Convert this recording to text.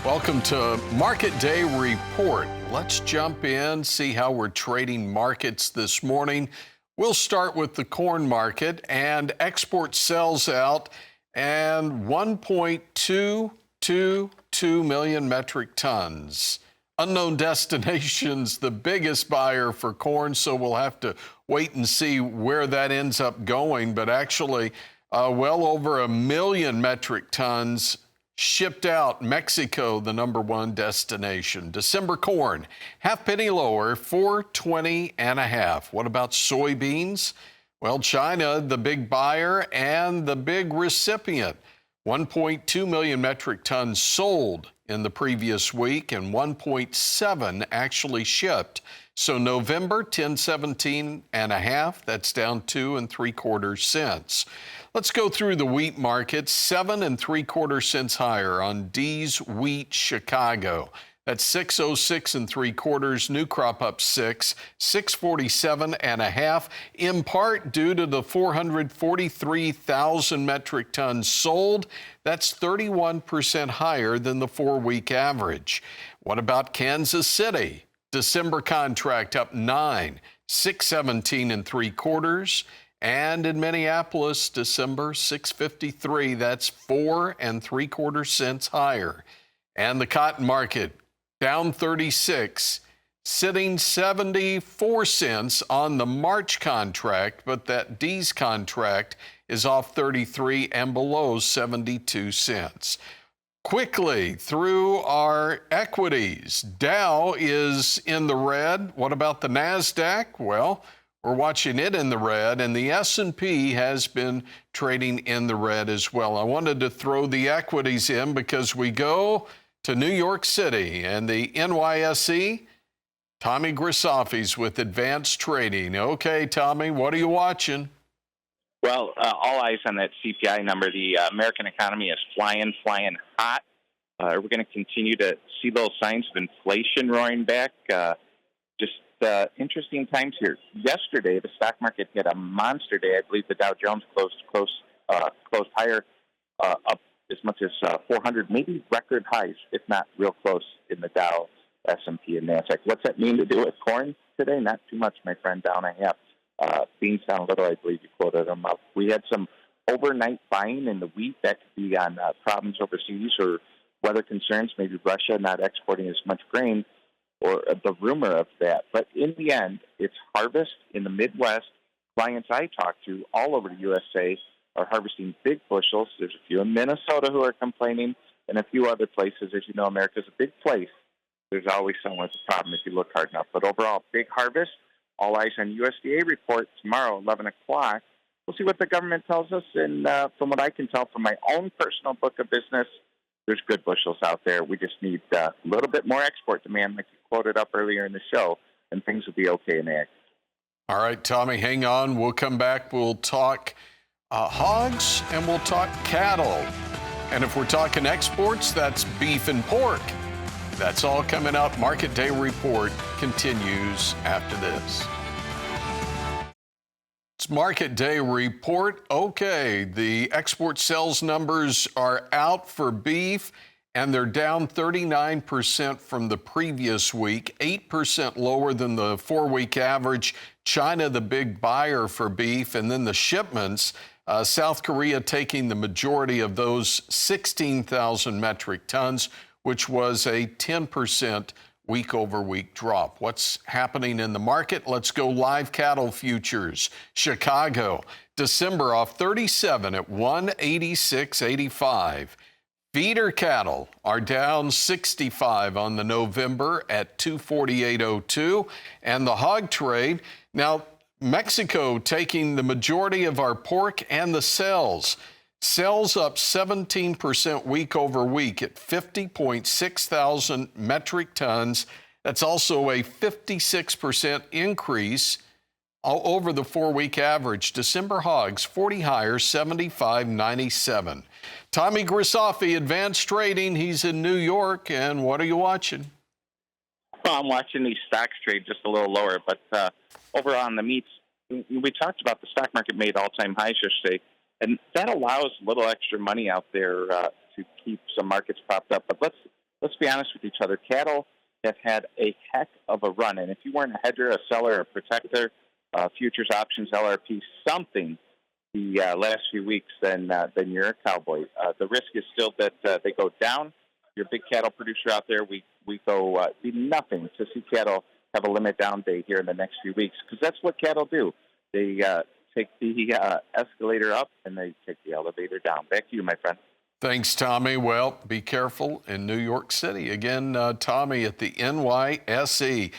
Welcome to Market Day Report. Let's jump in, see how we're trading markets this morning. We'll start with the corn market and export sells out and 1.222 million metric tons. Unknown destinations, the biggest buyer for corn, so we'll have to wait and see where that ends up going. But actually, well over 1 million metric tons shipped out. Mexico, the #1 destination. December corn, half penny lower, 420.5. What about soybeans? Well, China, the big buyer and the big recipient. 1.2 million metric tons sold in the previous week and 1.7 actually shipped. So November, 1017.5. That's down 2 3/4 cents. Let's go through the wheat market. 7 3/4 cents higher on D's Wheat Chicago. That's 606 3/4. New crop up 647.5. In part due to the 443,000 metric tons sold. That's 31% higher than the 4-week average. What about Kansas City? December contract up 9, 617 3/4. And in Minneapolis, December 653, that's 4 3/4 cents higher. And the cotton market down 36, sitting 74 cents on the March contract, but that D's contract is off 33 and below 72 cents. Quickly through our equities, Dow is in the red. What about the NASDAQ? Well, we're watching it in the red, and the S&P has been trading in the red as well. I wanted to throw the equities in because we go to New York City and the NYSE. Tommy Grisafi's with Advanced Trading. Okay, Tommy, what are you watching? Well, all eyes on that CPI number. The American economy is flying hot. We're going to continue to see those signs of inflation roaring back. Interesting times here. Yesterday, the stock market hit a monster day. I believe the Dow Jones closed higher, up as much as 400, maybe record highs, if not real close in the Dow, S&P, and NASDAQ. What's that mean to do with corn today? Not too much, my friend. Down a half. Beans down a little. I believe you quoted them up. We had some overnight buying in the wheat. That could be on problems overseas or weather concerns. Maybe Russia not exporting as much grain, or the rumor of that. But in the end, it's harvest in the Midwest. Clients I talk to all over the USA are harvesting big bushels. There's a few in Minnesota who are complaining, and a few other places. As you know, America's a big place. There's always someone with a problem if you look hard enough. But overall, big harvest. All eyes on USDA report tomorrow, 11 o'clock. We'll see what the government tells us. And from what I can tell from my own personal book of business, there's good bushels out there. We just need a little bit more export demand, like you quoted up earlier in the show, and things will be okay in ag. All right, Tommy, hang on. We'll come back. We'll talk hogs and we'll talk cattle. And if we're talking exports, that's beef and pork. That's all coming up. Market Day Report continues after this. It's Market Day Report. Okay, the export sales numbers are out for beef, and they're down 39% from the previous week, 8% lower than the 4-week average. China, the big buyer for beef, and then the shipments, South Korea taking the majority of those 16,000 metric tons, which was a 10% week-over-week drop. What's happening in the market? Let's go live cattle futures. Chicago, December off 37 at 186.85. Feeder cattle are down 65 on the November at 248.02. And the hog trade, now Mexico taking the majority of our pork and the sales. Sales up 17% week over week at 50.6 thousand metric tons. That's also a 56% increase over the 4-week average. December hogs 40 higher, 75.97. Tommy Grisafi, Advanced Trading. He's in New York. And what are you watching? Well, I'm watching these stocks trade just a little lower, but over on the meats, we talked about the stock market made all-time highs yesterday. And that allows a little extra money out there to keep some markets propped up. But let's let's be honest with each other. Cattle have had a heck of a run, and if you weren't a hedger, a seller, a protector, futures, options, LRP, something the last few weeks, then you're a cowboy. The risk is still that they go down. You're a big cattle producer out there. We go be nothing to see cattle have a limit down day here in the next few weeks, because that's what cattle do. They take the escalator up and they take the elevator down. Back to you, my friend. Thanks, Tommy. Well, be careful in New York City. Again, Tommy at the NYSE.